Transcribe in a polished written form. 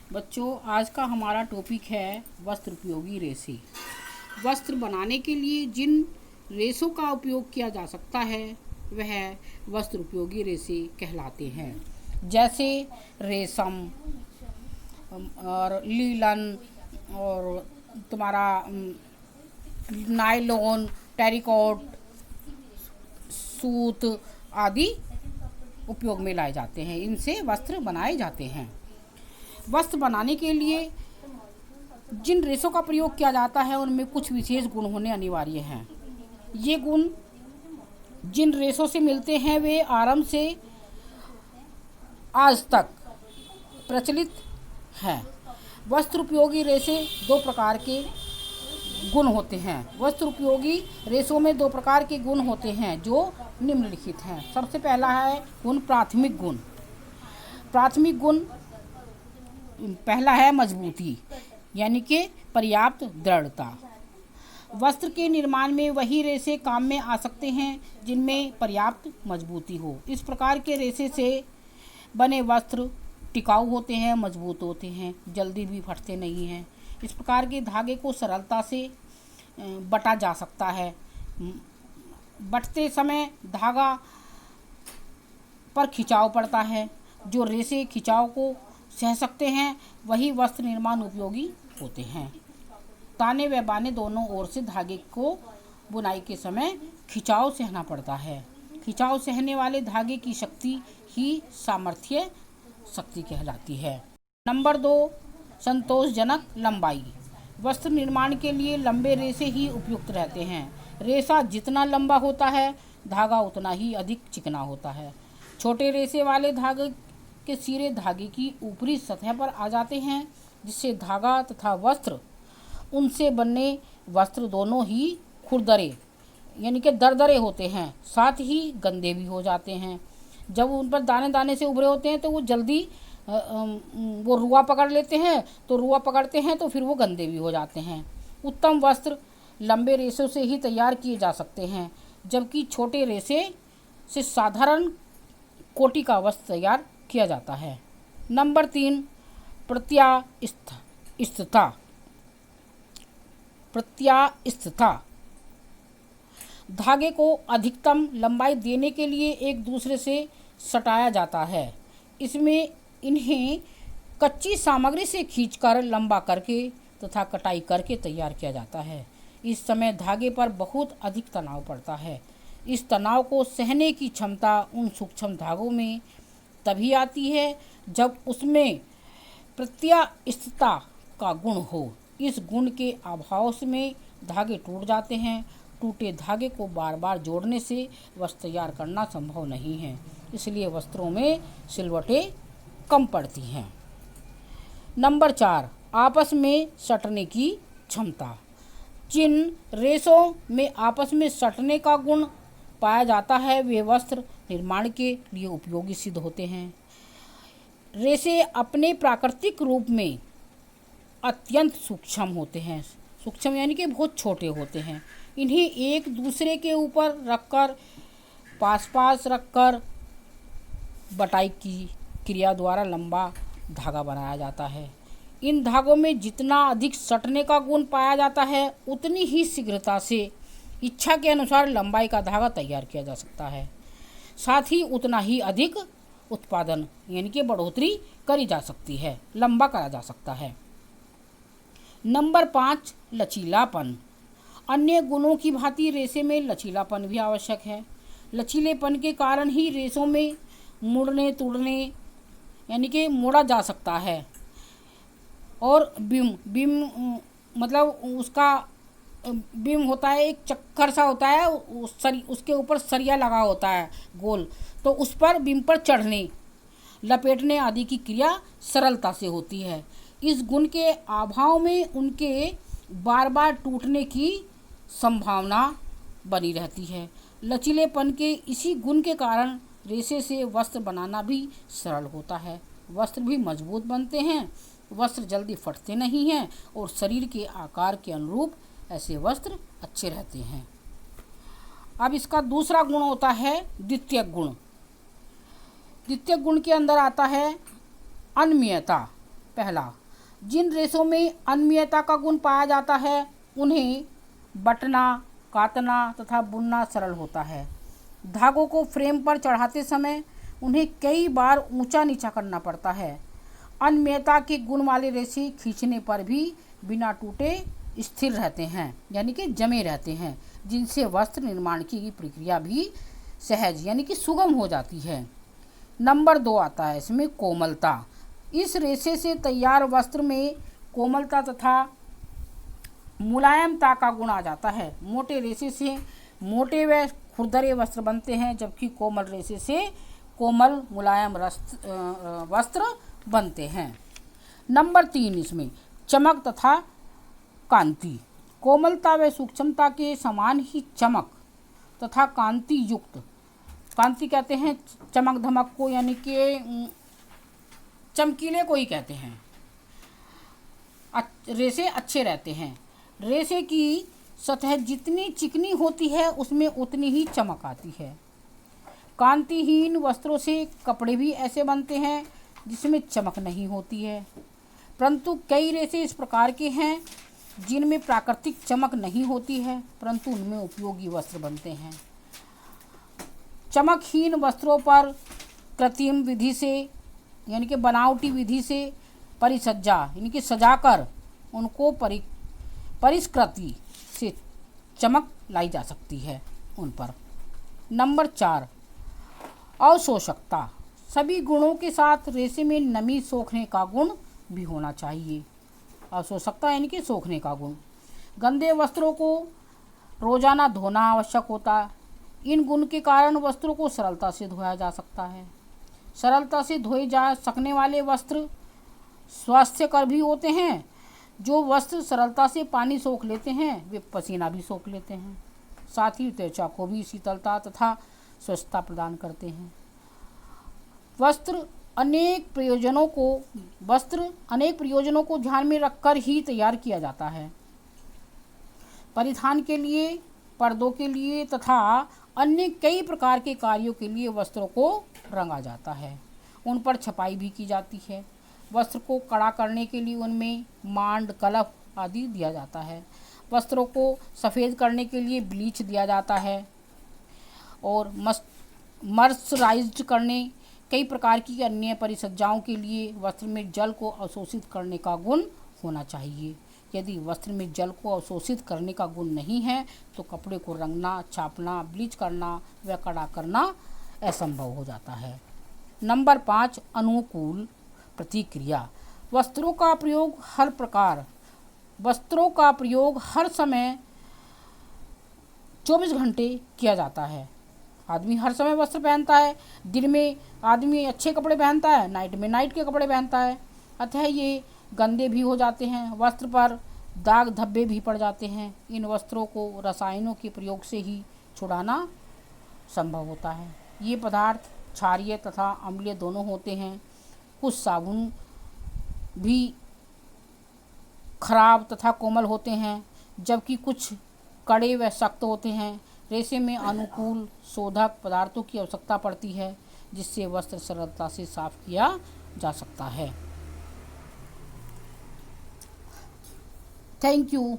बच्चों, आज का हमारा टॉपिक है वस्त्र उपयोगी रेशे। वस्त्र बनाने के लिए जिन रेशों का उपयोग किया जा सकता है वह वस्त्र उपयोगी रेशे कहलाते हैं। जैसे रेशम और लीलन और तुम्हारा नायलॉन, टेरिकॉट, सूत आदि उपयोग में लाए जाते हैं। इनसे वस्त्र बनाए जाते हैं। वस्त्र बनाने के लिए जिन रेशों का प्रयोग किया जाता है उनमें कुछ विशेष गुण होने अनिवार्य हैं। ये गुण जिन रेशों से मिलते हैं वे आरंभ से आज तक प्रचलित हैं। वस्त्र उपयोगी रेशे दो प्रकार के गुण होते हैं। वस्त्र उपयोगी रेशों में दो प्रकार के गुण होते हैं जो निम्नलिखित हैं। सबसे पहला है गुण प्राथमिक गुण। प्राथमिक गुण पहला है मजबूती, यानी कि पर्याप्त दृढ़ता। वस्त्र के निर्माण में वही रेशे काम में आ सकते हैं जिनमें पर्याप्त मजबूती हो। इस प्रकार के रेशे से बने वस्त्र टिकाऊ होते हैं, मजबूत होते हैं, जल्दी भी फटते नहीं हैं। इस प्रकार के धागे को सरलता से बटा जा सकता है। बटते समय धागा पर खिंचाव पड़ता है। जो रेशे खिंचाव को सह सकते हैं वही वस्त्र निर्माण उपयोगी होते हैं। ताने व बाने दोनों ओर से धागे को बुनाई के समय खिंचाव सहना पड़ता है। खिंचाव सहने वाले धागे की शक्ति ही सामर्थ्य शक्ति कहलाती है। नंबर 2, संतोषजनक लंबाई। वस्त्र निर्माण के लिए लंबे रेशे ही उपयुक्त रहते हैं। रेशा जितना लंबा होता है धागा उतना ही अधिक चिकना होता है। छोटे रेशे वाले धागे के सिरे धागे की ऊपरी सतह पर आ जाते हैं, जिससे धागा तथा वस्त्र उनसे बने वस्त्र दोनों ही खुरदरे यानी कि दरदरे होते हैं, साथ ही गंदे भी हो जाते हैं। जब उन पर दाने दाने से उभरे होते हैं तो वो जल्दी वो रुआ पकड़ लेते हैं, तो रुआ पकड़ते हैं तो फिर वो गंदे भी हो जाते हैं। उत्तम वस्त्र लंबे रेशों से ही तैयार किए जा सकते हैं, जबकि छोटे रेशे से साधारण कोटि का वस्त्र तैयार किया जाता है। नंबर 3, प्रत्यास्थता। प्रत्यास्थता धागे को अधिकतम लंबाई देने के लिए एक दूसरे से सटाया जाता है। इसमें इन्हें कच्ची सामग्री से खींचकर लंबा करके तथा कटाई करके तैयार किया जाता है। इस समय धागे पर बहुत अधिक तनाव पड़ता है। इस तनाव को सहने की क्षमता उन सूक्ष्म धागों में तभी आती है जब उसमें प्रत्यास्थता का गुण हो। इस गुण के अभाव में धागे टूट जाते हैं। टूटे धागे को बार बार जोड़ने से वस्त्र तैयार करना संभव नहीं है, इसलिए वस्त्रों में सिलवटें कम पड़ती हैं। नंबर 4, आपस में सटने की क्षमता। जिन रेशों में आपस में सटने का गुण पाया जाता है वे वस्त्र निर्माण के लिए उपयोगी सिद्ध होते हैं। रेशे अपने प्राकृतिक रूप में अत्यंत सूक्ष्म होते हैं। सूक्ष्म यानी कि बहुत छोटे होते हैं। इन्हें एक दूसरे के ऊपर रखकर पास रखकर बटाई की क्रिया द्वारा लंबा धागा बनाया जाता है। इन धागों में जितना अधिक सटने का गुण पाया जाता है उतनी ही शीघ्रता से इच्छा के अनुसार लंबाई का धागा तैयार किया जा सकता है। साथ ही उतना ही अधिक उत्पादन यानी कि बढ़ोतरी करी जा सकती है, लंबा करा जा सकता है। नंबर 5, लचीलापन। अन्य गुणों की भांति रेशे में लचीलापन भी आवश्यक है। लचीलेपन के कारण ही रेशों में मुड़ने तुड़ने यानी कि मोड़ा जा सकता है। और बीम मतलब उसका बीम होता है, एक चक्कर सा होता है, उसके ऊपर सरिया लगा होता है गोल, तो उस पर बीम पर चढ़ने लपेटने आदि की क्रिया सरलता से होती है। इस गुण के अभाव में उनके बार बार टूटने की संभावना बनी रहती है। लचीलेपन के इसी गुण के कारण रेशे से वस्त्र बनाना भी सरल होता है। वस्त्र भी मजबूत बनते हैं, वस्त्र जल्दी फटते नहीं हैं और शरीर के आकार के अनुरूप ऐसे वस्त्र अच्छे रहते हैं। अब इसका दूसरा गुण होता है द्वितीयक गुण। द्वितीयक गुण के अंदर आता है अनम्यता। पहला, जिन रेशों में अनियमितता का गुण पाया जाता है उन्हें बटना, काटना तथा बुनना सरल होता है। धागों को फ्रेम पर चढ़ाते समय उन्हें कई बार ऊंचा नीचा करना पड़ता है। अनियमितता के गुण वाले रेशे खींचने पर भी बिना टूटे स्थिर रहते हैं, यानी कि जमे रहते हैं, जिनसे वस्त्र निर्माण की प्रक्रिया भी सहज यानी कि सुगम हो जाती है। नंबर 2 आता है इसमें कोमलता। इस रेशे से तैयार वस्त्र में कोमलता तथा मुलायमता का गुण आ जाता है। मोटे रेशे से मोटे व खुरदरे वस्त्र बनते हैं, जबकि कोमल रेशे से कोमल मुलायम वस्त्र बनते हैं। नंबर 3 इसमें चमक तथा कांति। कोमलता व सूक्ष्मता के समान ही चमक तथा कांति युक्त, कांति कहते हैं चमक धमक को, यानी कि चमकीले को ही कहते हैं, रेशे अच्छे रहते हैं। रेशे की सतह जितनी चिकनी होती है उसमें उतनी ही चमक आती है। कांतिहीन वस्त्रों से कपड़े भी ऐसे बनते हैं जिसमें चमक नहीं होती है, परंतु कई रेशे इस प्रकार के हैं जिनमें प्राकृतिक चमक नहीं होती है, परंतु उनमें उपयोगी वस्त्र बनते हैं। चमकहीन वस्त्रों पर कृत्रिम विधि से यानी कि बनावटी विधि से परिसज्जा यानी कि सजाकर उनको परिष्कृति से चमक लाई जा सकती है उन पर। नंबर 4 अवशोषकता। सभी गुणों के साथ रेशे में नमी सोखने का गुण भी होना चाहिए। अवशोषकता यानी कि सोखने का गुण। गंदे वस्त्रों को रोजाना धोना आवश्यक होता है। इन गुण के कारण वस्त्रों को सरलता से धोया जा सकता है। सरलता से धोए जा सकने वाले वस्त्र स्वास्थ्यकर भी होते हैं। जो वस्त्र सरलता से पानी सोख लेते हैं वे पसीना भी सोख लेते हैं, साथ ही त्वचा को भी शीतलता तथा स्वच्छता प्रदान करते हैं। वस्त्र अनेक प्रयोजनों को ध्यान में रखकर ही तैयार किया जाता है। परिधान के लिए, पर्दों के लिए तथा अन्य कई प्रकार के कार्यों के लिए वस्त्रों को रंगा जाता है। उन पर छपाई भी की जाती है। वस्त्र को कड़ा करने के लिए उनमें मांड, कलफ आदि दिया जाता है। वस्त्रों को सफ़ेद करने के लिए ब्लीच दिया जाता है और मर्सराइज्ड करने कई प्रकार की अन्य परिसज्जाओं के लिए वस्त्र में जल को अवशोषित करने का गुण होना चाहिए। यदि वस्त्र में जल को अवशोषित करने का गुण नहीं है तो कपड़े को रंगना, छापना, ब्लीच करना व कड़ा करना असंभव हो जाता है। नंबर 5 अनुकूल प्रतिक्रिया। वस्त्रों का प्रयोग हर समय 24 घंटे किया जाता है। आदमी हर समय वस्त्र पहनता है। दिन में आदमी अच्छे कपड़े पहनता है, नाइट में नाइट के कपड़े पहनता है, अतः ये गंदे भी हो जाते हैं। वस्त्र पर दाग धब्बे भी पड़ जाते हैं। इन वस्त्रों को रसायनों के प्रयोग से ही छुड़ाना संभव होता है। ये पदार्थ क्षारीय तथा अम्लीय दोनों होते हैं। कुछ साबुन भी खराब तथा कोमल होते हैं, जबकि कुछ कड़े व सख्त होते हैं। रेशे में अनुकूल शोधक पदार्थों की आवश्यकता पड़ती है, जिससे वस्त्र सरलता से साफ किया जा सकता है। Thank you.